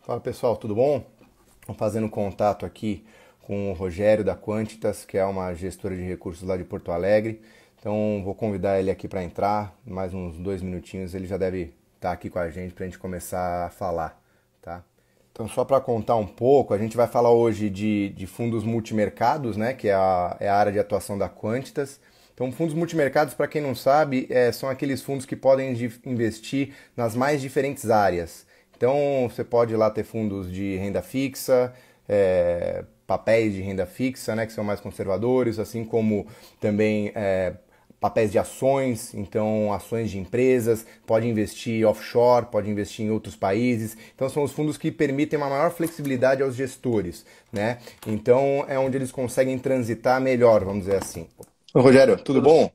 Fala pessoal, tudo bom? Estou fazendo contato aqui com o Rogério da Quantitas, que é uma gestora de recursos lá de Porto Alegre. Então vou convidar ele aqui para entrar, mais uns 2 minutinhos, ele já deve estar aqui com a gente para a gente começar a falar, tá? Então só para contar um pouco, a gente vai falar hoje de fundos multimercados, né, que é a área de atuação da Quantitas. Então, fundos multimercados, para quem não sabe, são aqueles fundos que podem investir nas mais diferentes áreas. Então, você pode lá ter fundos de renda fixa, papéis de renda fixa, né, que são mais conservadores, assim como também papéis de ações, então ações de empresas, pode investir offshore, pode investir em outros países. Então, são os fundos que permitem uma maior flexibilidade aos gestores, né? Então, é onde eles conseguem transitar melhor, vamos dizer assim. Ô, Rogério, tudo bom?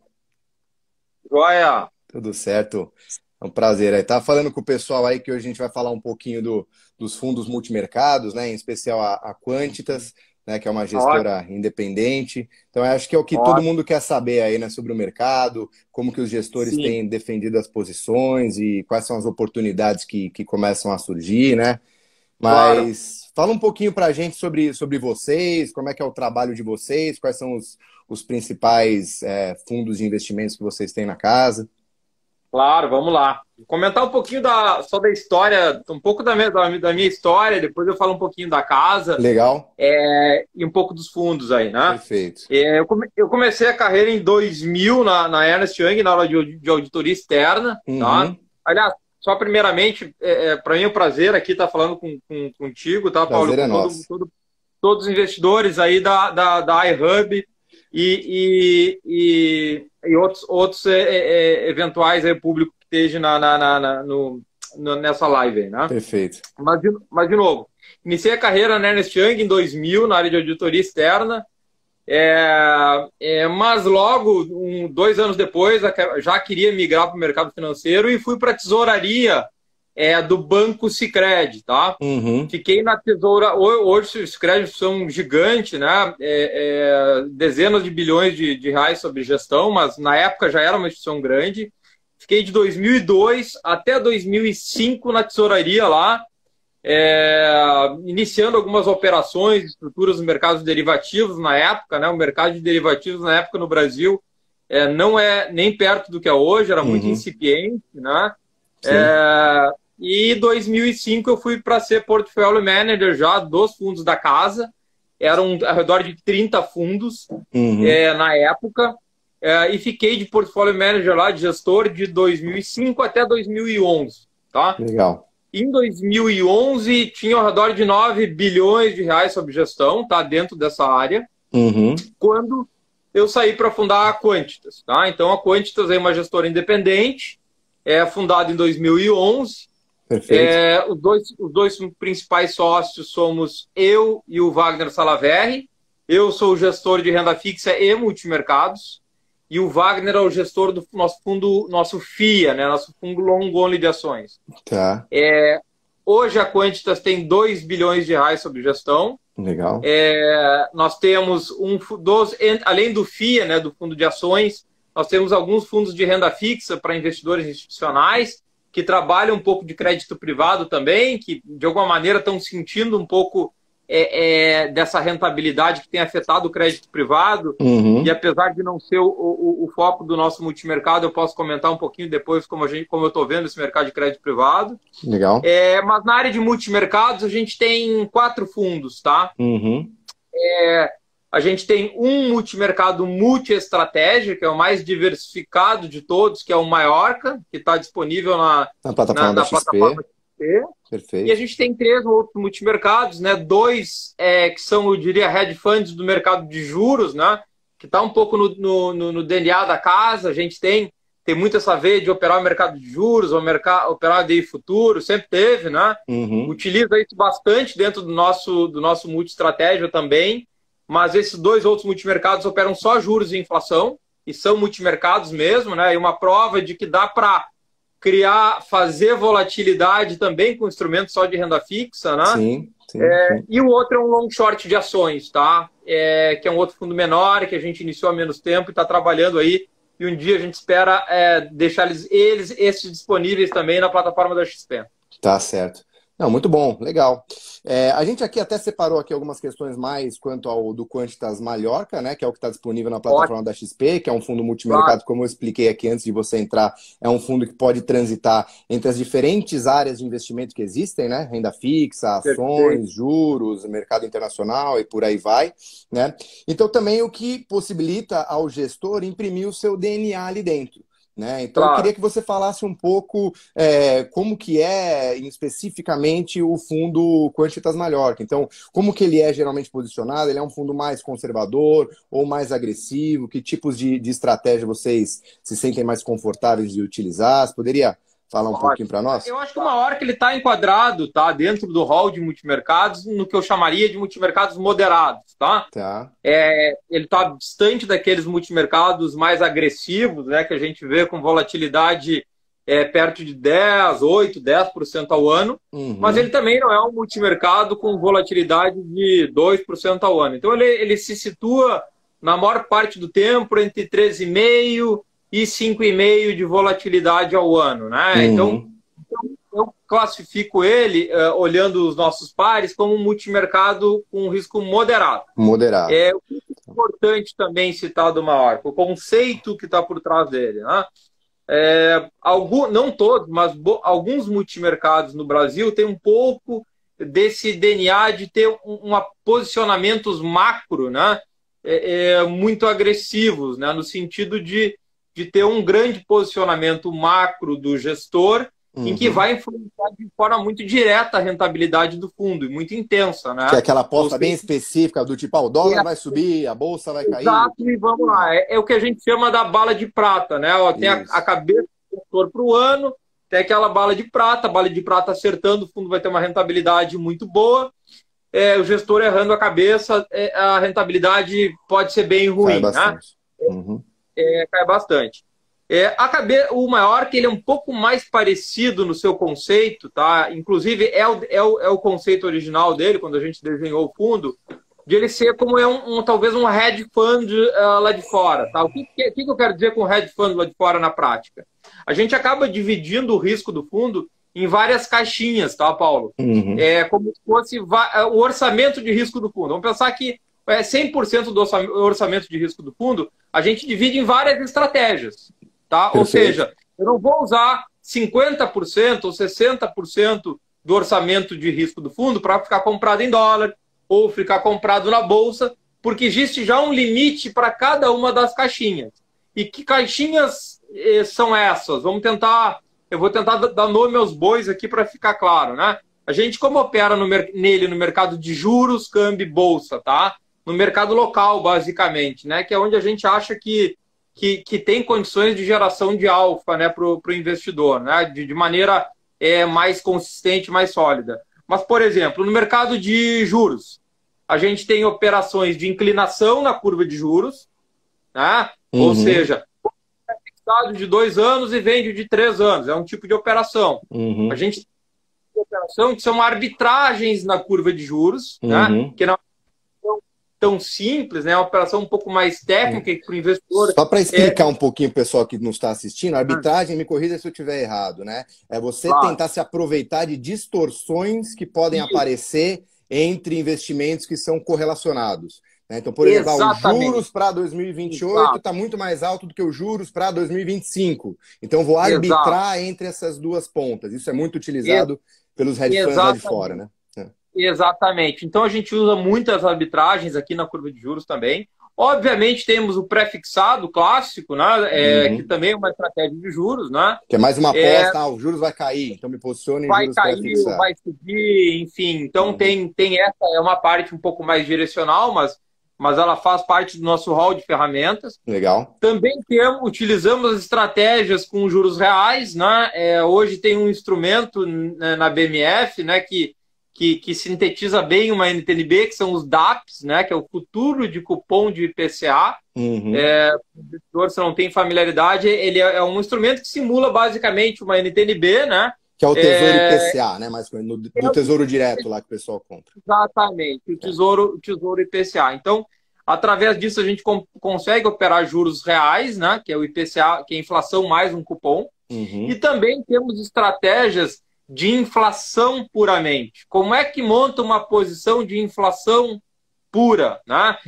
Joia! Tudo certo. É um prazer aí. Tava falando com o pessoal aí que hoje a gente vai falar um pouquinho dos fundos multimercados, né? Em especial a Quantitas, né? Que é uma Ótimo, gestora independente. Então, eu acho que é o que todo ótimo. mundo quer saber aí, né? Sobre o mercado, como que os gestores Sim, têm defendido as posições e quais são as oportunidades que começam a surgir, né? claro. Mas fala um pouquinho pra gente sobre vocês, como é que é o trabalho de vocês, quais são os principais fundos de investimentos que vocês têm na casa. Claro, vamos lá. Vou comentar um pouquinho só da história, um pouco da minha história, depois eu falo um pouquinho da casa, Legal? e um pouco dos fundos aí, né? Perfeito. Eu comecei a carreira em 2000 na Ernst Young, na aula de auditoria externa, tá? Uhum. Aliás, só primeiramente, para mim é um prazer aqui estar falando contigo, tá, Paulo, Prazer é com nosso. todos os investidores aí da iHub e outros eventuais aí, público que esteja nessa live aí, né? Perfeito. Mas, de novo, iniciei a carreira na Ernst Young em 2000, na área de auditoria externa, mas logo, 2 anos depois, já queria migrar para o mercado financeiro e fui para a tesouraria do Banco Sicredi, tá? Uhum. Fiquei na tesoura. Hoje os créditos são gigantes, né? Dezenas de bilhões de reais sobre gestão, mas na época já era uma instituição grande. Fiquei de 2002 até 2005 na tesouraria lá, iniciando algumas operações, estruturas no mercado de derivativos na época, né? O mercado de derivativos na época no Brasil não é nem perto do que é hoje, era muito Uhum. incipiente, né? Sim. E em 2005 eu fui para ser portfólio manager já dos fundos da casa. Eram ao redor de 30 fundos Uhum. na época. E fiquei de portfólio manager lá, de gestor, de 2005 até 2011. Tá? Legal. Em 2011 tinha ao redor de 9 bilhões de reais sob gestão, tá? Dentro dessa área. Uhum. Quando eu saí para fundar a Quantitas. Tá? Então a Quantitas é uma gestora independente, fundada em 2011. Perfeito. Os dois principais sócios somos eu e o Wagner Salaverry. Eu sou o gestor de renda fixa e multimercados. E o Wagner é o gestor do nosso fundo, nosso FIA, né? Nosso fundo long only de ações. Tá. Hoje a Quantitas tem 2 bilhões de reais sob gestão. Legal. Nós temos além do FIA, né, do fundo de ações, nós temos alguns fundos de renda fixa para investidores institucionais que trabalham um pouco de crédito privado também, que de alguma maneira estão sentindo um pouco dessa rentabilidade que tem afetado o crédito privado. E Uhum. apesar de não ser o foco do nosso multimercado, eu posso comentar um pouquinho depois como eu estou vendo esse mercado de crédito privado. Legal. Mas na área de multimercados, a gente tem 4 fundos, tá? Uhum. A gente tem um multimercado multiestratégia, que é o mais diversificado de todos, que é o Maiorca, que está disponível na, Na na, plataforma da na XP. plataforma XP. E a Perfeito. gente tem 3 outros multimercados, né? 2 que são, eu diria, hedge funds do mercado de juros, né? Que está um pouco no DNA da casa. A gente tem muito essa veia de operar o mercado de juros, operar DI futuro, sempre teve, né? Uhum. Utiliza isso bastante dentro do nosso multi-estratégia também, mas esses 2 outros multimercados operam só juros e inflação, e são multimercados mesmo, né? E uma prova de que dá para fazer volatilidade também com instrumentos só de renda fixa, né? Sim, sim, sim. E o outro é um long short de ações, tá? Que é um outro fundo menor, que a gente iniciou há menos tempo e está trabalhando aí. E um dia a gente espera deixar esses disponíveis também na plataforma da XP. Tá certo. Não, muito bom, legal. A gente aqui até separou aqui algumas questões mais quanto ao do Quantitas Mallorca, né, que é o que está disponível na plataforma Ótimo, da XP, que é um fundo claro, multimercado, como eu expliquei aqui antes de você entrar, é um fundo que pode transitar entre as diferentes áreas de investimento que existem, né, renda fixa, perfeito. ações, juros, mercado internacional e por aí vai, né. Então também o que possibilita ao gestor imprimir o seu DNA ali dentro. Né? Então, eu queria Claro. que você falasse um pouco como que é especificamente o fundo Quantitas Mallorca. Então, como que ele é geralmente posicionado? Ele é um fundo mais conservador ou mais agressivo? Que tipos de estratégia vocês se sentem mais confortáveis de utilizar? Você poderia falar um pouquinho para nós? Eu acho que uma hora que ele está enquadrado, tá, dentro do hall de multimercados, no que eu chamaria de multimercados moderados, tá? Tá. Ele está distante daqueles multimercados mais agressivos, né, que a gente vê com volatilidade perto de 10% ao ano, mas ele Uhum. também não é um multimercado com volatilidade de 2% ao ano. Então ele se situa na maior parte do tempo entre 13,5% e 5,5% de volatilidade ao ano, né? Então Uhum. eu classifico ele, olhando os nossos pares, como um multimercado com risco moderado. Moderado. O que é importante também citar do Mallorca, o conceito que está por trás dele, né? Não todos, mas alguns multimercados no Brasil têm um pouco desse DNA de ter posicionamentos macro, né? Muito agressivos, né? No sentido de ter um grande posicionamento macro do gestor em que Uhum. vai influenciar de forma muito direta a rentabilidade do fundo, e muito intensa, Que é né? aquela Ou aposta bem seja, específica do tipo, o dólar vai subir, a bolsa vai cair. exato, e vamos lá. É o que a gente chama da bala de prata, né? Ó, tem a Isso. cabeça do gestor para o ano, tem aquela bala de prata, acertando, o fundo vai ter uma rentabilidade muito boa. O gestor errando a cabeça, a rentabilidade pode ser bem Cai ruim, né? bastante. Uhum. Cai bastante. O maior que ele é um pouco mais parecido no seu conceito, tá? Inclusive é o conceito original dele, quando a gente desenhou o fundo, de ele ser como talvez um hedge fund lá de fora. Tá? O que eu quero dizer com hedge fund lá de fora na prática? A gente acaba dividindo o risco do fundo em várias caixinhas, tá, Paulo? Uhum. É como se fosse o orçamento de risco do fundo. Vamos pensar que 100% do orçamento de risco do fundo a gente divide em várias estratégias. Tá? Ou Perfeito. seja, eu não vou usar 50% ou 60% do orçamento de risco do fundo para ficar comprado em dólar ou ficar comprado na bolsa, porque existe já um limite para cada uma das caixinhas. E que caixinhas são essas? Eu vou tentar dar nome aos bois aqui para ficar claro, né? A gente, como opera nele no mercado de juros, câmbio e bolsa, tá? No mercado local, basicamente, né? Que é onde a gente acha que tem condições de geração de alfa, né, para o investidor, né? De maneira mais consistente, mais sólida. Mas, por exemplo, no mercado de juros, a gente tem operações de inclinação na curva de juros, né? Ou Uhum. seja, é fixado de 2 anos e vende de 3 anos. É um tipo de operação. A Uhum. gente tem operação que são arbitragens na curva de juros, né? Uhum. Que não é tão simples, né? É uma operação um pouco mais técnica que para o investidor Só para é. explicar um pouquinho o pessoal que não está assistindo, a arbitragem, me corrija se eu estiver errado, né? É você Claro. tentar se aproveitar de distorções que podem aparecer entre investimentos que são correlacionados. Né? Então, por exemplo, os Exatamente. juros para 2028 Exato. está muito mais alto do que os juros para 2025. Então, vou Exato. arbitrar entre essas duas pontas. Isso é muito utilizado pelos hedge funds lá de fora, Exatamente. né? Exatamente. Então a gente usa muitas arbitragens aqui na curva de juros também. Obviamente temos o pré-fixado clássico, né? Que Uhum. também é uma estratégia de juros, né? Que é mais uma É, aposta, os juros vai cair, então me posicione em vai juros cair ou pré-fixados. vai subir, enfim. Então Uhum. tem essa, é uma parte um pouco mais direcional, mas ela faz parte do nosso hall de ferramentas. Legal. Também utilizamos as estratégias com juros reais, né? Hoje tem um instrumento, né, na BMF, né, que sintetiza bem uma NTNB, que são os DAPs, né, que é o futuro de cupom de IPCA. Uhum. Se não tem familiaridade, ele é um instrumento que simula basicamente uma NTNB, né? Que é o Tesouro IPCA, né? Mais do Tesouro Direto lá que o pessoal compra. Exatamente, É. o tesouro IPCA. Então, através disso, a gente consegue operar juros reais, né? Que é o IPCA, que é a inflação mais um cupom. E Uhum. também temos estratégias de inflação puramente. Como é que monta uma posição de inflação pura, né?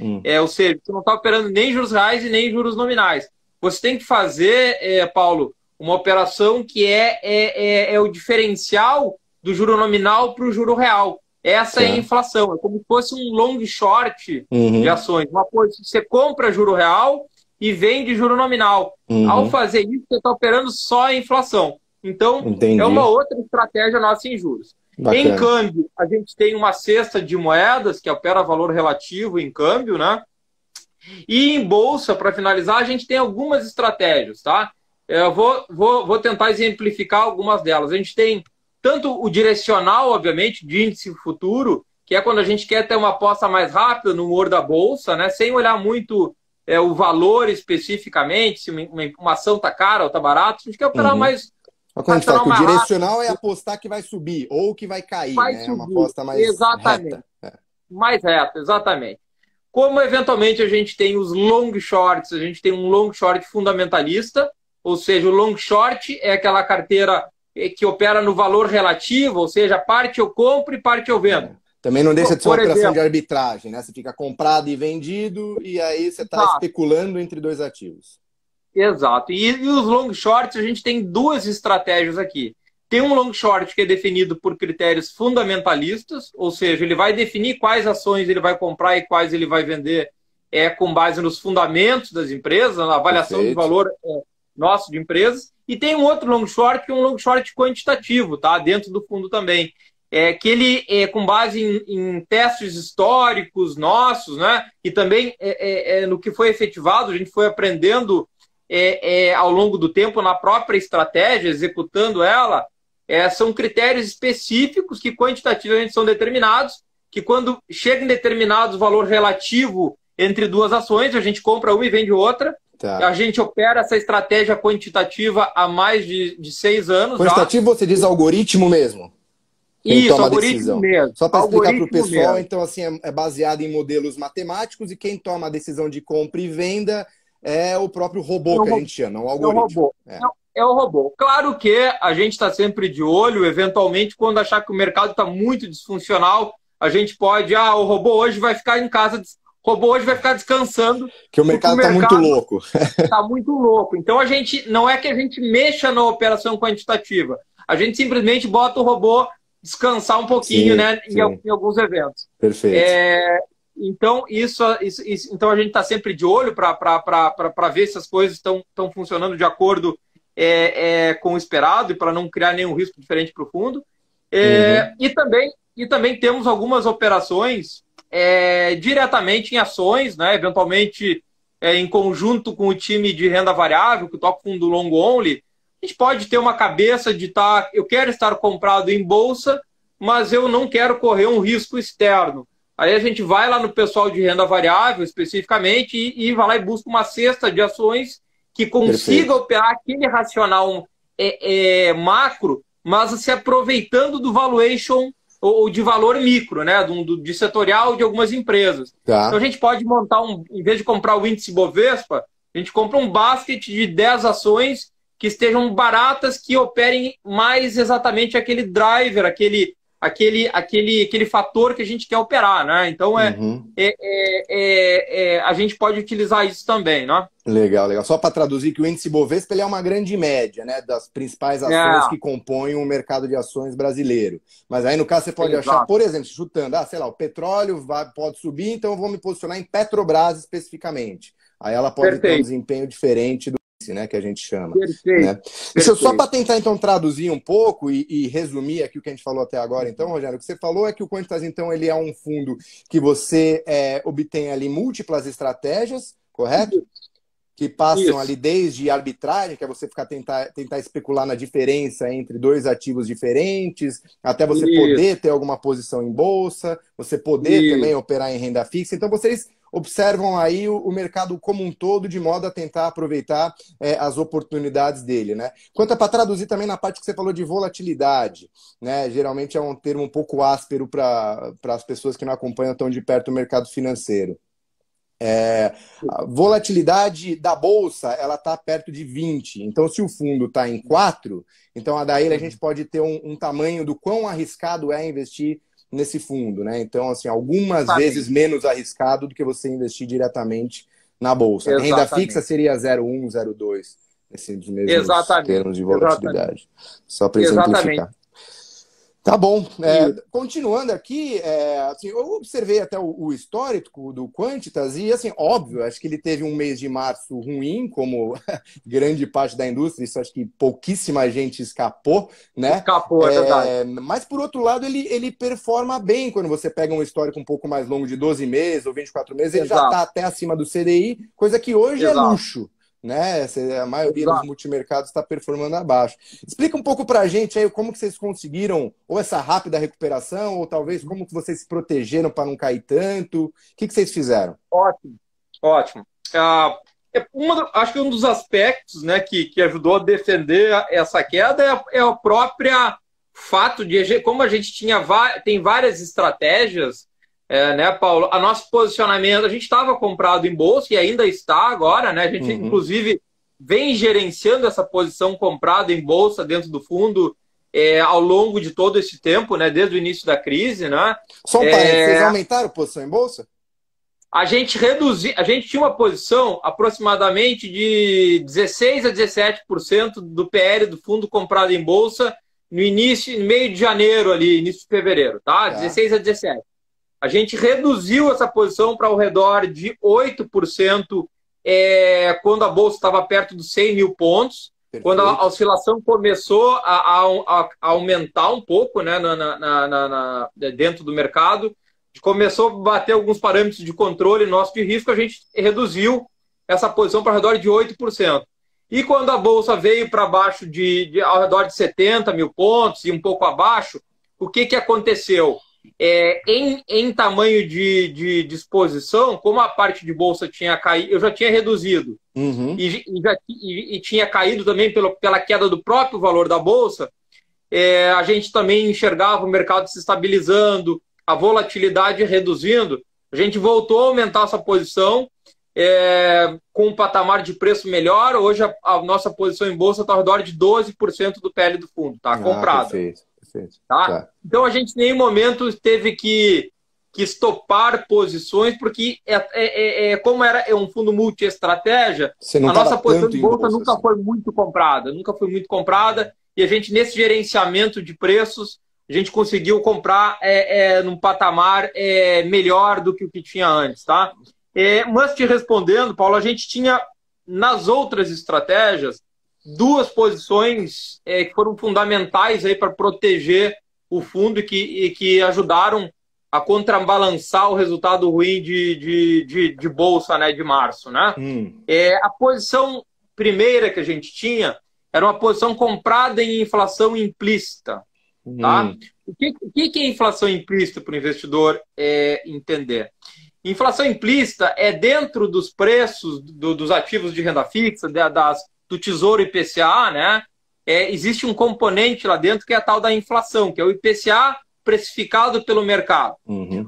Ou seja, você não está operando nem juros reais e nem juros nominais. Você tem que fazer, Paulo, uma operação que é o diferencial do juro nominal para o juro real. Essa é a inflação. É como se fosse um long short de ações. Uma coisa, você compra juro real e vende juro nominal. Ao fazer isso, você está operando só a inflação. Então, é uma outra estratégia nossa em juros. Bacana. Em câmbio, a gente tem uma cesta de moedas que opera valor relativo em câmbio, né? E em bolsa, para finalizar, a gente tem algumas estratégias, tá? Eu vou tentar exemplificar algumas delas. A gente tem tanto o direcional, obviamente, de índice futuro, que é quando a gente quer ter uma aposta mais rápida no humor da bolsa, né? Sem olhar muito o valor especificamente, se uma ação está cara ou está barata, a gente quer operar mais. Quando a gente fala que o direcional é apostar que vai subir ou que vai cair, né? Subir. Uma aposta mais reta. Mais reta, exatamente. Como eventualmente a gente tem os long shorts, a gente tem um long short fundamentalista, ou seja, o long short é aquela carteira que opera no valor relativo, ou seja, parte eu compro e parte eu vendo. Também não deixa de ser uma operação de arbitragem, né? Você fica comprado e vendido e aí você está especulando entre dois ativos. Exato. E os long shorts, a gente tem duas estratégias aqui. Tem um long short que é definido por critérios fundamentalistas, ou seja, ele vai definir quais ações ele vai comprar e quais ele vai vender com base nos fundamentos das empresas, na avaliação de valor nosso de empresas. E tem um outro long short, que é um long short quantitativo, tá? Dentro do fundo também. Que ele é com base em testes históricos nossos, né? E também no que foi efetivado, a gente foi aprendendo ao longo do tempo na própria estratégia, executando ela. São critérios específicos que quantitativamente são determinados, que quando chega em determinado valor relativo entre duas ações, a gente compra uma e vende outra. A gente opera essa estratégia quantitativa há mais de 6 anos. Quantitativo já. Você diz algoritmo mesmo? Isso, algoritmo mesmo. Só para explicar para o pessoal, mesmo. Então assim, é baseado em modelos matemáticos e quem toma a decisão de compra e venda é o próprio robô que a gente chama, o algoritmo. É o robô. Claro que a gente está sempre de olho, eventualmente, quando achar que o mercado está muito disfuncional, a gente pode, o robô hoje vai ficar em casa, o robô hoje vai ficar descansando. Que o mercado está muito louco. Está muito louco. Então, não é que a gente mexa na operação quantitativa. A gente simplesmente bota o robô descansar um pouquinho, né, em alguns eventos. Perfeito. Então, então a gente está sempre de olho para ver se as coisas estão funcionando de acordo com o esperado e para não criar nenhum risco diferente para o fundo. E também temos algumas operações diretamente em ações, né? Eventualmente em conjunto com o time de renda variável, que toca o fundo long only. A gente pode ter uma cabeça de eu quero estar comprado em bolsa, mas eu não quero correr um risco externo. Aí a gente vai lá no pessoal de renda variável, especificamente, e vai lá e busca uma cesta de ações que consiga operar aquele racional macro, mas se aproveitando do valuation ou de valor micro, né? De setorial de algumas empresas. Então a gente pode montar, em vez de comprar o índice Bovespa, a gente compra um basket de 10 ações que estejam baratas, que operem mais exatamente aquele driver, aquele fator que a gente quer operar, né? Então a gente pode utilizar isso também, né? Legal, legal. Só para traduzir que o índice Bovespa ele é uma grande média, né, das principais ações que compõem o mercado de ações brasileiro. Mas aí no caso você pode achar, por exemplo, chutando, sei lá, o petróleo pode subir, então eu vou me posicionar em Petrobras especificamente. Aí ela pode ter um desempenho diferente do né, que a gente chama. Né? Deixa eu só para tentar então traduzir um pouco e resumir aqui o que a gente falou até agora. Então, Rogério, o que você falou é que o Quantitas então ele é um fundo que você obtém ali múltiplas estratégias, correto? Que passam ali desde arbitragem, que é você tentar especular na diferença entre dois ativos diferentes, até você poder ter alguma posição em bolsa, você poder também operar em renda fixa. Então vocês observam aí o mercado como um todo de modo a tentar aproveitar as oportunidades dele, né? Quanto para traduzir também na parte que você falou de volatilidade, né? Geralmente é um termo um pouco áspero para as pessoas que não acompanham tão de perto o mercado financeiro. A volatilidade da bolsa, ela está perto de 20. Então, se o fundo está em 4, então daí a gente pode ter um tamanho do quão arriscado é investir nesse fundo, né? Então, assim, algumas vezes menos arriscado do que você investir diretamente na bolsa. A renda fixa seria 0,1, 0,2, nesses mesmos termos de volatilidade. Só para exemplificar. Tá bom. Continuando aqui, assim, eu observei até o histórico do Quantitas e, assim, óbvio, acho que ele teve um mês de março ruim, como grande parte da indústria, isso acho que pouquíssima gente escapou, né? Escapou, é verdade. Mas, por outro lado, ele performa bem quando você pega um histórico um pouco mais longo de 12 meses ou 24 meses, ele já está até acima do CDI, coisa que hoje é luxo. Né? A maioria dos multimercados está performando abaixo. Explica um pouco para a gente aí como que vocês conseguiram ou essa rápida recuperação, ou talvez como que vocês se protegeram para não cair tanto. O que vocês fizeram? Ótimo. Acho que um dos aspectos, né, que ajudou a defender essa queda é o próprio fato de, como a gente tem várias estratégias, né, Paulo? A nosso posicionamento, a gente estava comprado em bolsa e ainda está agora, né? A gente, inclusive, vem gerenciando essa posição comprada em bolsa dentro do fundo ao longo de todo esse tempo, né? Desde o início da crise, né? Só um parênteses, vocês aumentaram a posição em bolsa? A gente tinha uma posição aproximadamente de 16 a 17% do PL do fundo comprado em bolsa no meio de janeiro ali, início de fevereiro, tá? 16 a 17%. A gente reduziu essa posição para ao redor de 8% quando a bolsa estava perto dos 100 mil pontos. Perfeito. Quando a oscilação começou a aumentar um pouco, né, dentro do mercado, começou a bater alguns parâmetros de controle nosso de risco, a gente reduziu essa posição para ao redor de 8%. E quando a bolsa veio para baixo ao redor de 70 mil pontos e um pouco abaixo, o que aconteceu? Em tamanho de exposição, como a parte de bolsa tinha caído, eu já tinha reduzido e tinha caído também pela queda do próprio valor da bolsa, a gente também enxergava o mercado se estabilizando, a volatilidade reduzindo, a gente voltou a aumentar essa posição com um patamar de preço melhor. Hoje a nossa posição em bolsa está ao redor de 12% do PL do fundo, tá? Comprado. Perfeito. Tá? Então a gente em nenhum momento teve que estopar posições, porque como é um fundo multi-estratégia, a nossa posição de bolsa nunca foi muito comprada, e a gente, nesse gerenciamento de preços, a gente conseguiu comprar num patamar melhor do que o que tinha antes. Tá? Mas te respondendo, Paulo, a gente tinha nas outras estratégias duas posições que foram fundamentais para proteger o fundo e que ajudaram a contrabalançar o resultado ruim de bolsa, né, de março. Né? A posição primeira que a gente tinha era uma posição comprada em inflação implícita. Tá? O que é inflação implícita para o investidor entender? Inflação implícita é dentro dos preços dos ativos de renda fixa, do Tesouro IPCA, né? Existe um componente lá dentro que é a tal da inflação, que é o IPCA precificado pelo mercado.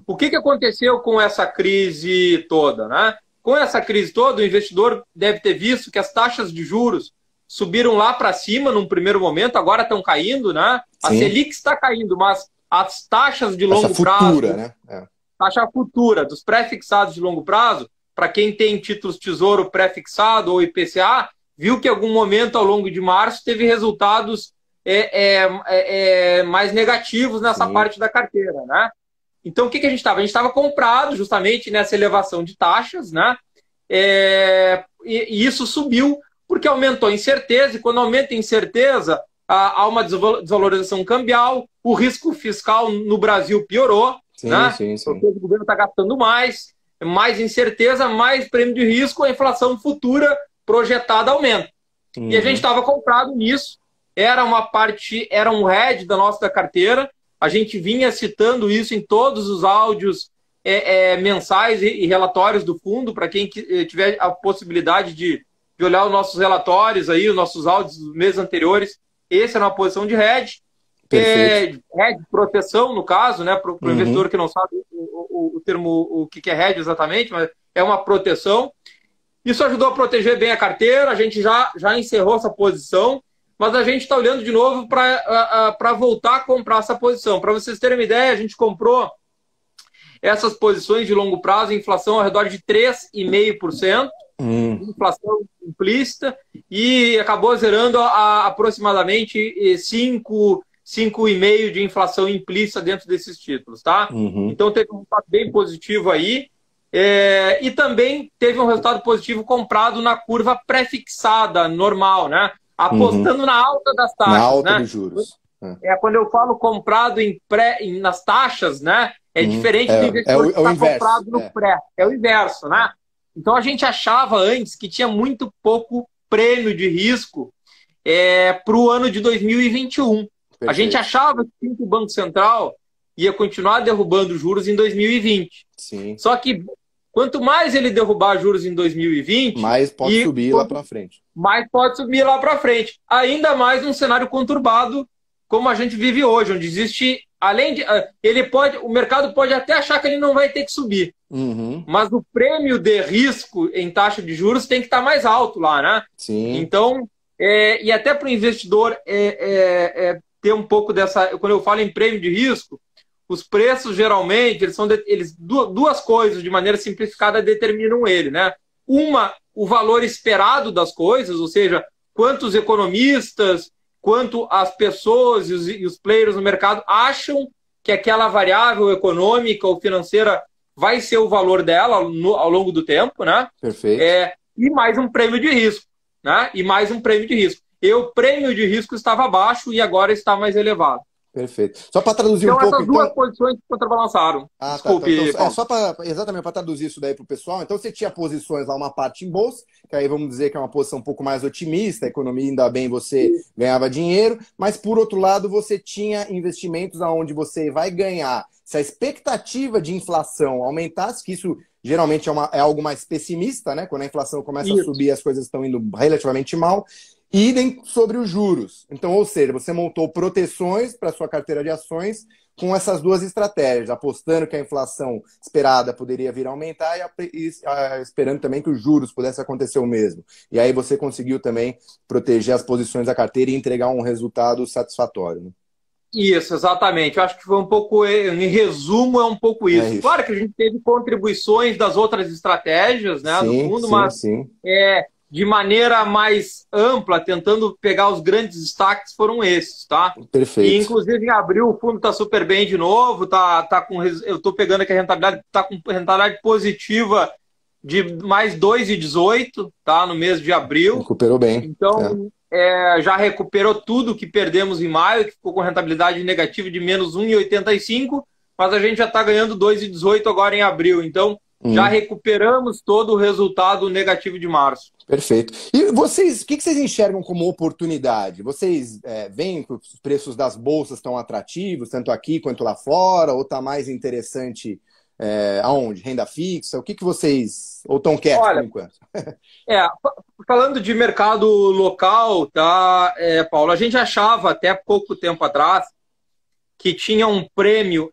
O que aconteceu com essa crise toda? Né? Com essa crise toda, o investidor deve ter visto que as taxas de juros subiram lá para cima num primeiro momento, agora estão caindo, né? A Selic está caindo, mas as taxas de longo prazo, né? Taxa futura dos pré-fixados de longo prazo, para quem tem títulos Tesouro pré-fixado ou IPCA, viu que em algum momento ao longo de março teve resultados mais negativos nessa parte da carteira, né? Então, o que a gente estava? A gente estava comprado justamente nessa elevação de taxas, né? E isso subiu porque aumentou a incerteza, e quando aumenta a incerteza, há uma desvalorização cambial, o risco fiscal no Brasil piorou, né? Porque o governo está gastando mais incerteza, mais prêmio de risco, a inflação futura projetada aumenta. E a gente estava comprado nisso, era um hedge da carteira, a gente vinha citando isso em todos os áudios mensais e relatórios do fundo, para quem tiver a possibilidade de olhar os nossos relatórios, aí, os nossos áudios dos meses anteriores, essa era uma posição de hedge, hedge de proteção, no caso, né, para o investidor que não sabe o termo, o que é hedge exatamente, mas é uma proteção. Isso ajudou a proteger bem a carteira, a gente já encerrou essa posição, mas a gente está olhando de novo para voltar a comprar essa posição. Para vocês terem uma ideia, a gente comprou essas posições de longo prazo, inflação ao redor de 3,5%, inflação implícita, e acabou zerando aproximadamente 5,5% de inflação implícita dentro desses títulos, tá? Então teve um resultado bem positivo aí. E também teve um resultado positivo comprado na curva pré-fixada, normal, né? Apostando na alta das taxas. Na alta, né? dos juros. Quando eu falo comprado nas taxas, né? É diferente do investidor que está comprado no pré. É o inverso, né? Então a gente achava antes que tinha muito pouco prêmio de risco para o ano de 2021. Perfeito. A gente achava que o Banco Central ia continuar derrubando juros em 2020. Sim. Só que quanto mais ele derrubar juros em 2020... mais pode subir lá para frente. Mais pode subir lá para frente. Ainda mais num cenário conturbado como a gente vive hoje, onde existe... o mercado pode até achar que ele não vai ter que subir. Mas o prêmio de risco em taxa de juros tem que estar mais alto lá, né? Sim. Então, e até para o investidor ter um pouco dessa... Quando eu falo em prêmio de risco, os preços, geralmente, duas coisas, de maneira simplificada, determinam ele, né? Uma, o valor esperado das coisas, ou seja, quantos economistas, quanto as pessoas e os players no mercado acham que aquela variável econômica ou financeira vai ser o valor dela ao longo do tempo, né? Perfeito. E mais um prêmio de risco, né? E mais um prêmio de risco. O prêmio de risco estava baixo e agora está mais elevado. Perfeito. Só para traduzir então, um pouco... essas duas posições contrabalançaram. Desculpe. Então, exatamente, para traduzir isso daí para o pessoal. Então, você tinha posições lá, uma parte em bolsa, que aí vamos dizer que é uma posição um pouco mais otimista, a economia ainda bem, você ganhava dinheiro, mas, por outro lado, você tinha investimentos onde você vai ganhar. Se a expectativa de inflação aumentasse, que isso geralmente é algo mais pessimista, né? Quando a inflação começa a subir, as coisas estão indo relativamente mal. Idem sobre os juros. Então, ou seja, você montou proteções para sua carteira de ações com essas duas estratégias, apostando que a inflação esperada poderia vir a aumentar e esperando também que os juros pudessem acontecer o mesmo. E aí você conseguiu também proteger as posições da carteira e entregar um resultado satisfatório, né? Isso, exatamente. Eu acho que foi um pouco, em resumo, é um pouco isso. Isso. Claro que a gente teve contribuições das outras estratégias, né, do fundo, mas de maneira mais ampla, tentando pegar os grandes destaques, foram esses, tá? Perfeito. E, inclusive, em abril, o fundo está super bem de novo, eu estou pegando aqui a rentabilidade, está com rentabilidade positiva de mais 2,18, tá? No mês de abril. Recuperou bem. Então, já recuperou tudo que perdemos em maio, que ficou com rentabilidade negativa de menos 1,85, mas a gente já está ganhando 2,18 agora em abril. Então, já recuperamos todo o resultado negativo de março. Perfeito. E vocês, o que vocês enxergam como oportunidade? Vocês veem que os preços das bolsas estão atrativos, tanto aqui quanto lá fora, ou está mais interessante aonde? Renda fixa? O que vocês... Ou estão quietos por enquanto? Falando de mercado local, tá, Paulo, a gente achava até pouco tempo atrás que tinha um prêmio,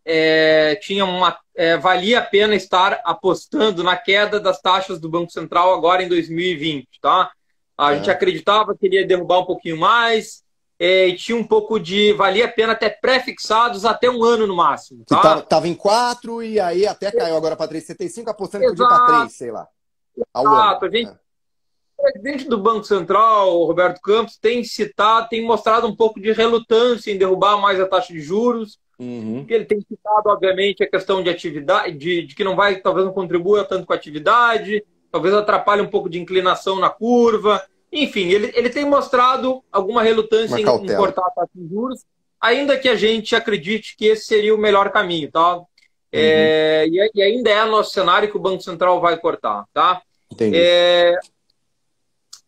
valia a pena estar apostando na queda das taxas do Banco Central agora em 2020, tá? A gente acreditava que ele ia derrubar um pouquinho mais, e tinha um pouco de... Valia a pena até pré-fixados até um ano no máximo, tá? Estava em 4 e aí até caiu agora para 3,75, apostando que podia ir para 3, sei lá. Exato. O presidente do Banco Central, o Roberto Campos, tem mostrado um pouco de relutância em derrubar mais a taxa de juros. Ele tem citado, obviamente, a questão de atividade, de que talvez não contribua tanto com a atividade, talvez atrapalhe um pouco de inclinação na curva. Enfim, ele tem mostrado alguma relutância em cortar a taxa de juros, ainda que a gente acredite que esse seria o melhor caminho, tá? E ainda é nosso cenário que o Banco Central vai cortar, tá? Entendi.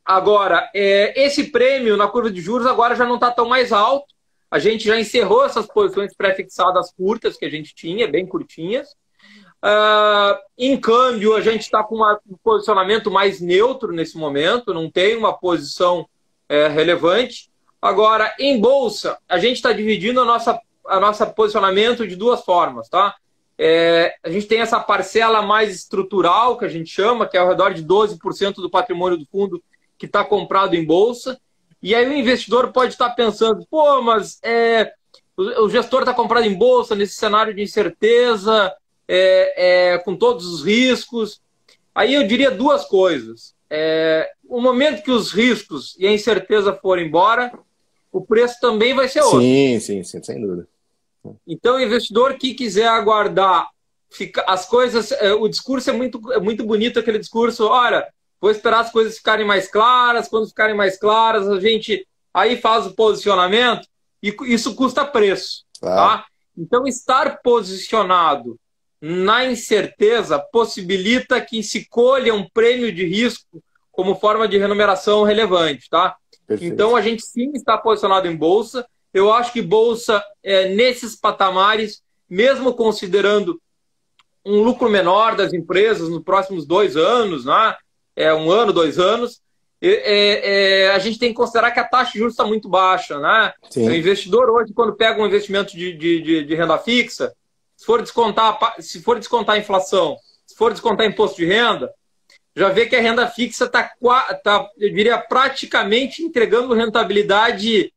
Agora, esse prêmio na curva de juros agora já não está tão mais alto. A gente já encerrou essas posições pré-fixadas curtas que a gente tinha, bem curtinhas. Em câmbio, a gente está com um posicionamento mais neutro nesse momento, não tem uma posição relevante. Agora, em bolsa, a gente está dividindo a nossa posicionamento de duas formas, tá? A gente tem essa parcela mais estrutural, que a gente chama, que é ao redor de 12% do patrimônio do fundo que está comprado em bolsa. E aí o investidor pode estar pensando, pô, mas o gestor está comprado em bolsa nesse cenário de incerteza, com todos os riscos. Aí eu diria duas coisas. O momento que os riscos e a incerteza forem embora, o preço também vai ser outro. Sim, sem dúvida. Então, o investidor que quiser aguardar as coisas... O discurso é muito bonito, aquele discurso, olha, vou esperar as coisas ficarem mais claras, quando ficarem mais claras, a gente aí faz o posicionamento, e isso custa preço. Tá? Então, estar posicionado na incerteza possibilita que se colha um prêmio de risco como forma de remuneração relevante. Tá? Então, a gente sim está posicionado em bolsa. Eu acho que bolsa, nesses patamares, mesmo considerando um lucro menor das empresas nos próximos 2 anos, né? 1 ano, 2 anos, a gente tem que considerar que a taxa de juros está muito baixa. Né? O investidor hoje, quando pega um investimento de renda fixa, se for descontar a inflação, se for descontar imposto de renda, já vê que a renda fixa está, eu diria, praticamente entregando rentabilidade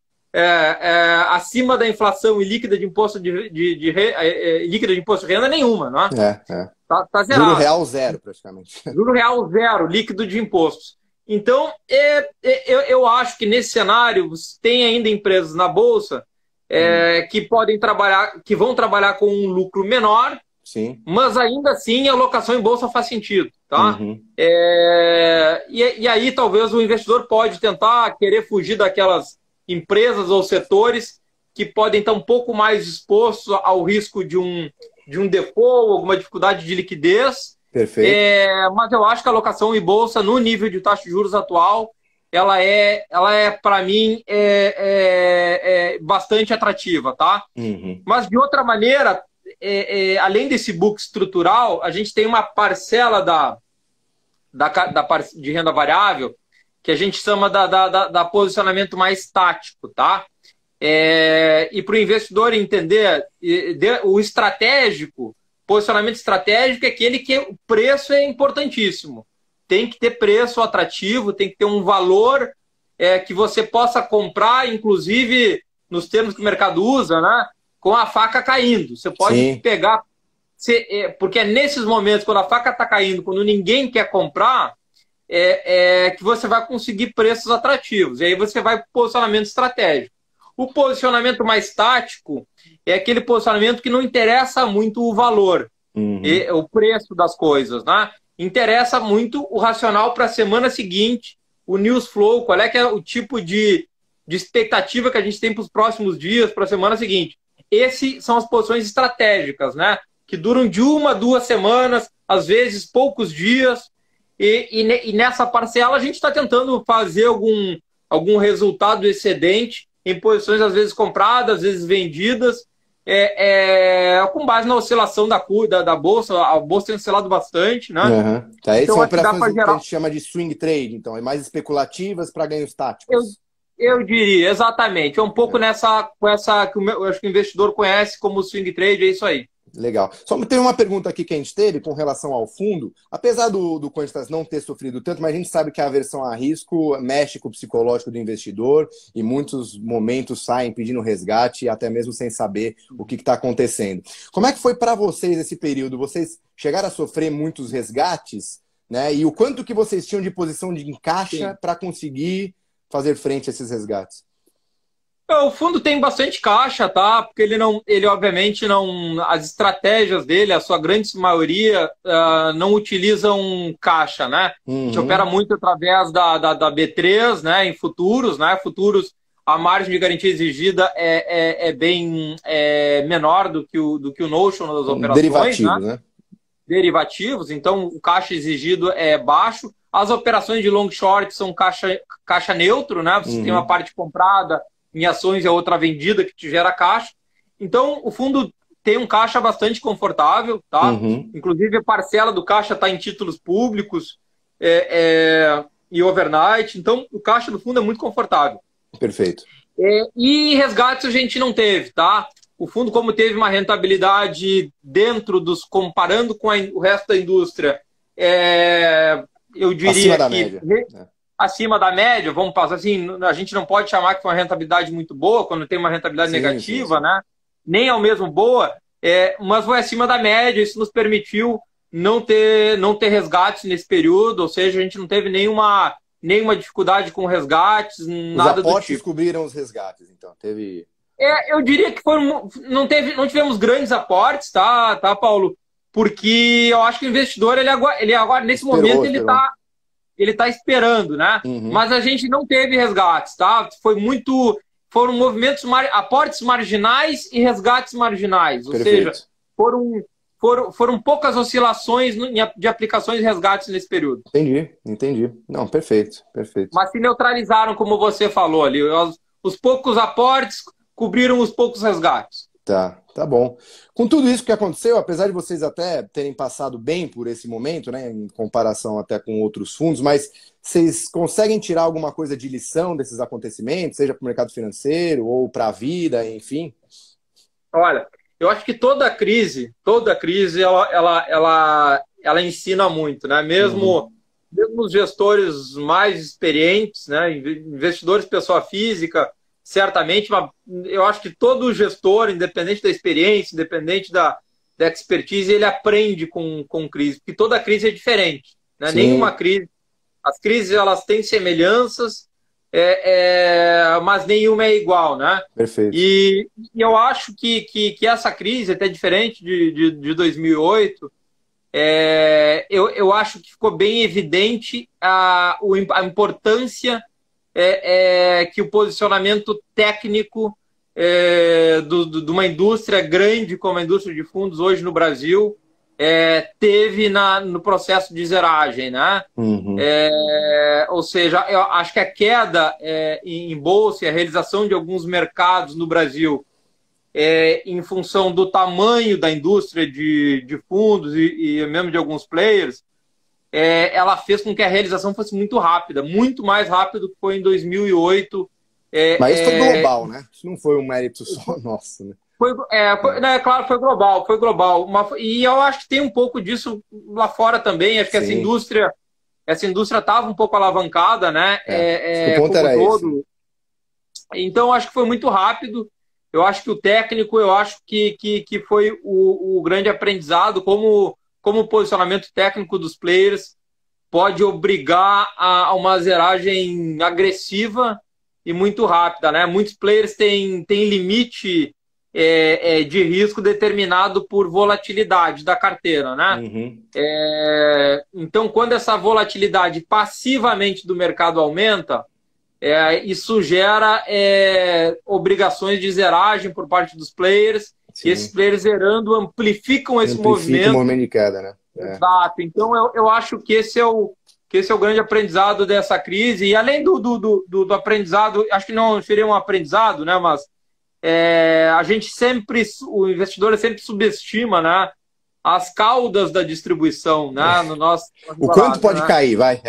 acima da inflação e líquida de imposto líquida de imposto de renda nenhuma, não é? Tá zerado. Juro real zero, praticamente. Juro real zero, líquido de impostos. Então, eu acho que nesse cenário tem ainda empresas na bolsa que podem trabalhar, que vão trabalhar com um lucro menor, sim, mas ainda assim a alocação em bolsa faz sentido. Tá? E aí talvez o investidor pode tentar querer fugir daquelas empresas ou setores que podem estar um pouco mais expostos ao risco de um default, alguma dificuldade de liquidez. Perfeito. Mas eu acho que a alocação em bolsa, no nível de taxa de juros atual, ela é para mim, bastante atrativa. Tá? Mas, de outra maneira, além desse book estrutural, a gente tem uma parcela de renda variável que a gente chama da posicionamento mais tático, tá? E para o investidor entender, o estratégico, posicionamento estratégico é aquele que o preço é importantíssimo. Tem que ter preço atrativo, tem que ter um valor que você possa comprar, inclusive nos termos que o mercado usa, né? Com a faca caindo. Você pode pegar... porque é nesses momentos, quando a faca está caindo, quando ninguém quer comprar, que você vai conseguir preços atrativos. E aí você vai para o posicionamento estratégico. O posicionamento mais tático é aquele posicionamento que não interessa muito o valor, o preço das coisas. Né? Interessa muito o racional para a semana seguinte, o news flow, qual é que é o tipo de expectativa que a gente tem para os próximos dias, para a semana seguinte. Essas são as posições estratégicas, né? Que duram de 1 a 2 semanas, às vezes poucos dias. E nessa parcela a gente está tentando fazer algum resultado excedente em posições às vezes compradas, às vezes vendidas, com base na oscilação da Bolsa. A Bolsa tem oscilado bastante. Né? Tá, então, são operações que a gente chama de swing trade, então, é mais especulativas para ganhos táticos. Eu diria, exatamente. É um pouco com essa que eu acho que o investidor conhece como swing trade, é isso aí. Legal. Só tem uma pergunta aqui que a gente teve com relação ao fundo. Apesar do Quantitas não ter sofrido tanto, mas a gente sabe que a aversão a risco mexe com o psicológico do investidor e muitos momentos saem pedindo resgate, até mesmo sem saber o que está acontecendo. Como é que foi para vocês esse período? Vocês chegaram a sofrer muitos resgates? Né? E o quanto que vocês tinham de posição de encaixa para conseguir fazer frente a esses resgates? O fundo tem bastante caixa, tá? Porque ele obviamente não, as estratégias dele, a sua grande maioria, não utilizam caixa, né? A gente opera muito através da B3, né? Em futuros, né? Futuros, a margem de garantia exigida é bem menor do que o Notion das operações, derivativos, né? Derivativos, então o caixa exigido é baixo. As operações de long short são caixa neutro, né? Você tem uma parte comprada em ações e a outra vendida que te gera caixa. Então, o fundo tem um caixa bastante confortável, tá? Inclusive, a parcela do caixa está em títulos públicos e overnight. Então, o caixa do fundo é muito confortável. Perfeito. E resgates a gente não teve, tá? o fundo, como teve uma rentabilidade dentro dos, comparando com o resto da indústria, eu diria acima da que média, né? acima da média, vamos passar assim, a gente não pode chamar que foi uma rentabilidade muito boa quando tem uma rentabilidade negativa, né? Nem ao mesmo boa, mas foi acima da média. Isso nos permitiu não ter resgates nesse período, ou seja, a gente não teve nenhuma dificuldade com resgates, nada do tipo. Os aportes cobriram os resgates, então teve. Eu diria que não tivemos grandes aportes, tá, Paulo? Porque eu acho que o investidor, ele agora nesse momento, ele está esperando, né? Uhum. Mas a gente não teve resgates, tá? Foram movimentos, aportes marginais e resgates marginais. Ou Perfeito. seja, foram poucas oscilações de aplicações e resgates nesse período. Entendi. Não, perfeito. Mas se neutralizaram, como você falou ali. Os poucos aportes cobriram os poucos resgates. Tá bom. Com tudo isso que aconteceu, apesar de vocês até terem passado bem por esse momento, né, em comparação até com outros fundos, mas vocês conseguem tirar alguma coisa de lição desses acontecimentos, seja para o mercado financeiro ou para a vida, enfim? Olha, eu acho que toda crise, ela ensina muito, né? Mesmo os gestores mais experientes, né, investidores pessoa física, certamente, mas eu acho que todo gestor, independente da experiência, independente da expertise, ele aprende com crise, porque toda crise é diferente, né? Nenhuma crise. As crises, elas têm semelhanças, mas nenhuma é igual, né? Perfeito. E eu acho que essa crise, até diferente de 2008, eu acho que ficou bem evidente a importância que o posicionamento técnico de uma indústria grande como a indústria de fundos hoje no Brasil teve no processo de zeragem, né? Uhum. Ou seja, eu acho que a queda em bolsa e a realização de alguns mercados no Brasil em função do tamanho da indústria de fundos e mesmo de alguns players, ela fez com que a realização fosse muito rápida, muito mais rápida do que foi em 2008. Mas isso foi global, né? Isso não foi um mérito só nosso, né? Claro, foi global. E eu acho que tem um pouco disso lá fora também. Acho que essa indústria estava um pouco alavancada, né? O ponto era esse. Então, acho que foi muito rápido. Eu acho que o técnico, eu acho que foi o grande aprendizado, como o posicionamento técnico dos players pode obrigar a uma zeragem agressiva e muito rápida, né? Muitos players têm limite de risco determinado por volatilidade da carteira, né? Uhum. Então, quando essa volatilidade passivamente do mercado aumenta, isso gera obrigações de zeragem por parte dos players. Sim. E esses players zerando amplificam esse movimento. O movimento de queda, né? Exato. Então, eu acho que esse é o grande aprendizado dessa crise. E além do aprendizado, acho que não seria um aprendizado, né? Mas o investidor sempre subestima, né, as caudas da distribuição, né, no nosso o quanto pode cair, vai,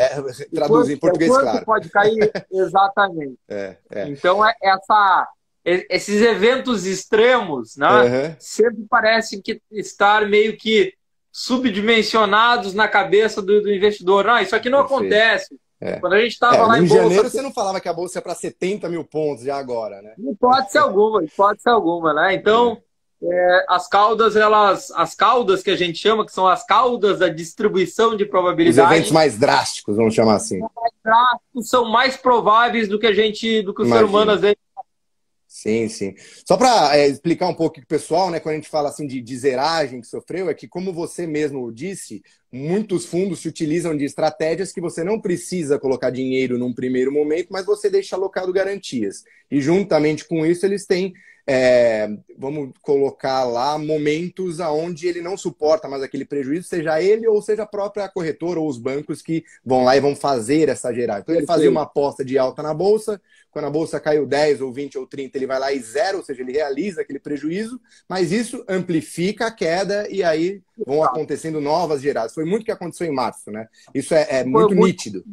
traduz em português, claro. O quanto pode cair, exatamente. Então, esses eventos extremos, né, sempre parecem que estar meio que subdimensionados na cabeça do investidor. Não, isso aqui não acontece. Quando a gente estava lá em bolsa... Em janeiro você não falava que a bolsa é para 70 mil pontos já agora, né? Hipótese alguma, né? Então, as caudas que a gente chama, que são as caudas da distribuição de probabilidade... Os eventos mais drásticos, vamos chamar assim. São mais prováveis do que o ser humano às vezes... Sim. Só para explicar um pouco para o pessoal, né, quando a gente fala assim de zeragem que sofreu, é que, como você mesmo disse, muitos fundos se utilizam de estratégias que você não precisa colocar dinheiro num primeiro momento, mas você deixa alocado garantias. E juntamente com isso eles têm, vamos colocar lá, momentos onde ele não suporta mais aquele prejuízo, seja ele ou seja a própria corretora ou os bancos que vão lá e vão fazer essa geragem. Então ele fazia uma aposta de alta na bolsa, quando a bolsa caiu 10 ou 20 ou 30, ele vai lá e zera, ou seja, ele realiza aquele prejuízo, mas isso amplifica a queda e aí vão acontecendo novas geradas. Foi muito o que aconteceu em março, né? Isso é muito nítido.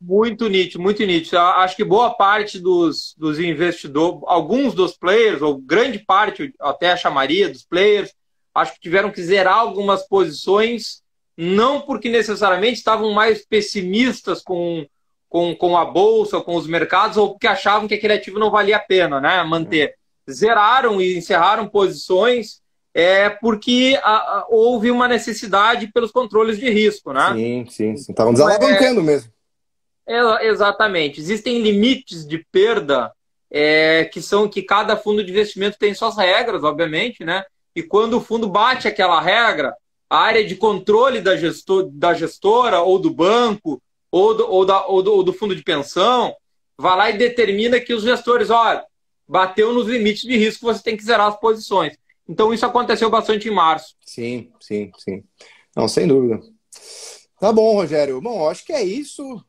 Muito nítido, muito nítido. Eu acho que boa parte dos investidores, alguns dos players, ou grande parte, até chamaria dos players, acho que tiveram que zerar algumas posições, não porque necessariamente estavam mais pessimistas com a bolsa, com os mercados, ou porque achavam que aquele ativo não valia a pena, né, manter. Zeraram e encerraram posições porque houve uma necessidade pelos controles de risco, né? Sim, sim, sim. Estavam desalavancando mesmo. Exatamente. Existem limites de perda que cada fundo de investimento tem suas regras, obviamente, né? E quando o fundo bate aquela regra, a área de controle da gestora ou do banco ou do fundo de pensão vai lá e determina que os gestores, olha, bateu nos limites de risco, você tem que zerar as posições. Então isso aconteceu bastante em março. Sim, sim, sim. Não, sem dúvida. Tá bom, Rogério. Bom, acho que é isso.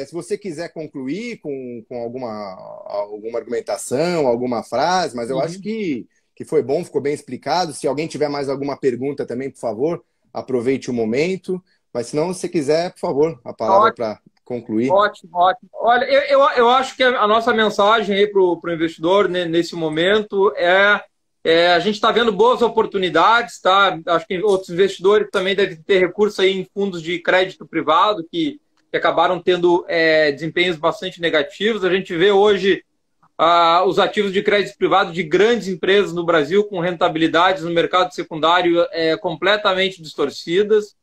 Se você quiser concluir com alguma argumentação, alguma frase, mas eu acho que foi bom, ficou bem explicado. Se alguém tiver mais alguma pergunta também, por favor, aproveite o momento. Mas se não, se você quiser, por favor, a palavra para concluir. Ótimo, ótimo. Olha, eu acho que a nossa mensagem aí para o investidor, né, nesse momento a gente está vendo boas oportunidades, tá? Acho que outros investidores também devem ter recurso aí em fundos de crédito privado que acabaram tendo desempenhos bastante negativos. A gente vê hoje os ativos de crédito privado de grandes empresas no Brasil com rentabilidades no mercado secundário completamente distorcidas.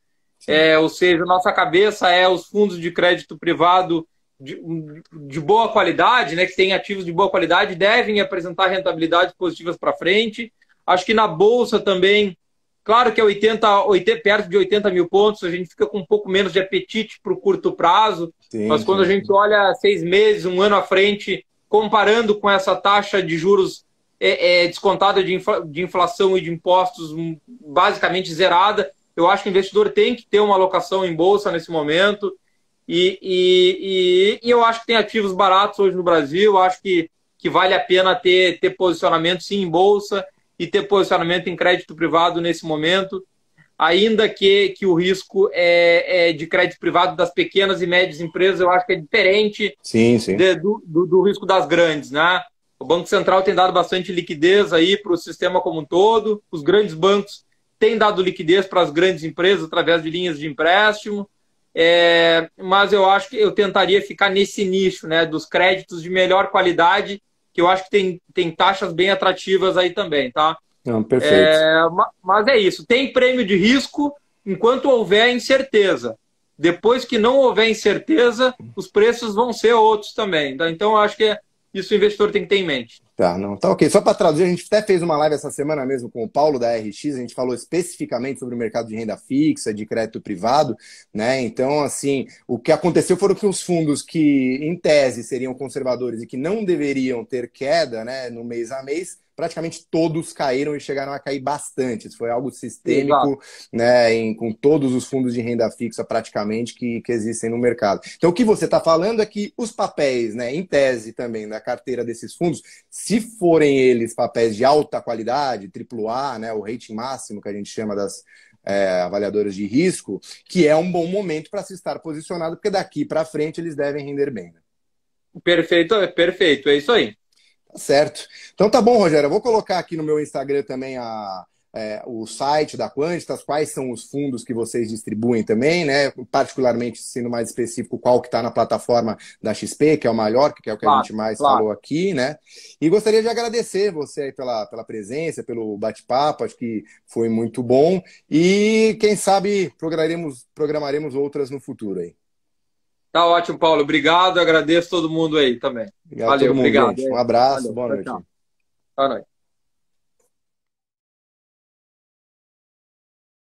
Ou seja, nossa cabeça os fundos de crédito privado de boa qualidade, né, que têm ativos de boa qualidade, devem apresentar rentabilidades positivas para frente. Acho que na Bolsa também, claro que perto de 80 mil pontos, a gente fica com um pouco menos de apetite para o curto prazo, mas quando a gente olha 6 meses, um ano à frente, comparando com essa taxa de juros descontada de inflação e de impostos basicamente zerada, eu acho que o investidor tem que ter uma alocação em Bolsa nesse momento. E eu acho que tem ativos baratos hoje no Brasil. Eu acho que vale a pena ter posicionamento sim em bolsa e ter posicionamento em crédito privado nesse momento, ainda que o risco de crédito privado das pequenas e médias empresas eu acho que é diferente do risco das grandes, né? O Banco Central tem dado bastante liquidez aí para o sistema como um todo. Os grandes bancos têm dado liquidez para as grandes empresas através de linhas de empréstimo. Mas eu acho que eu tentaria ficar nesse nicho, né, dos créditos de melhor qualidade, que eu acho que tem taxas bem atrativas aí também, tá? Não, perfeito. Mas é isso, tem prêmio de risco enquanto houver incerteza. Depois que não houver incerteza, os preços vão ser outros também. Tá? Então, eu acho que isso o investidor tem que ter em mente. Tá, não, tá ok. Só para traduzir, a gente até fez uma live essa semana mesmo com o Paulo da RX, a gente falou especificamente sobre o mercado de renda fixa, de crédito privado, né? Então, assim, o que aconteceu foram que os fundos que, em tese, seriam conservadores e que não deveriam ter queda, né, no mês a mês, praticamente todos caíram e chegaram a cair bastante. Isso foi algo sistêmico, né, com todos os fundos de renda fixa praticamente que existem no mercado. Então, o que você está falando é que os papéis, né, em tese também, da carteira desses fundos, se forem eles papéis de alta qualidade, AAA, né, o rating máximo que a gente chama das avaliadoras de risco, que é um bom momento para se estar posicionado, porque daqui para frente eles devem render bem. Né? Perfeito, perfeito, é isso aí. Tá certo. Então tá bom, Rogério. Eu vou colocar aqui no meu Instagram também o site da Quantitas, quais são os fundos que vocês distribuem também, né? Particularmente, sendo mais específico, qual que está na plataforma da XP, que é o maior, que é o que a gente mais falou aqui, né? E gostaria de agradecer você aí pela presença, pelo bate-papo, acho que foi muito bom. E quem sabe programaremos outras no futuro aí. Tá ótimo, Paulo. Obrigado. Agradeço todo mundo aí também. Obrigado. Valeu, todo mundo, obrigado. Gente. Um abraço, valeu, boa noite. Boa noite.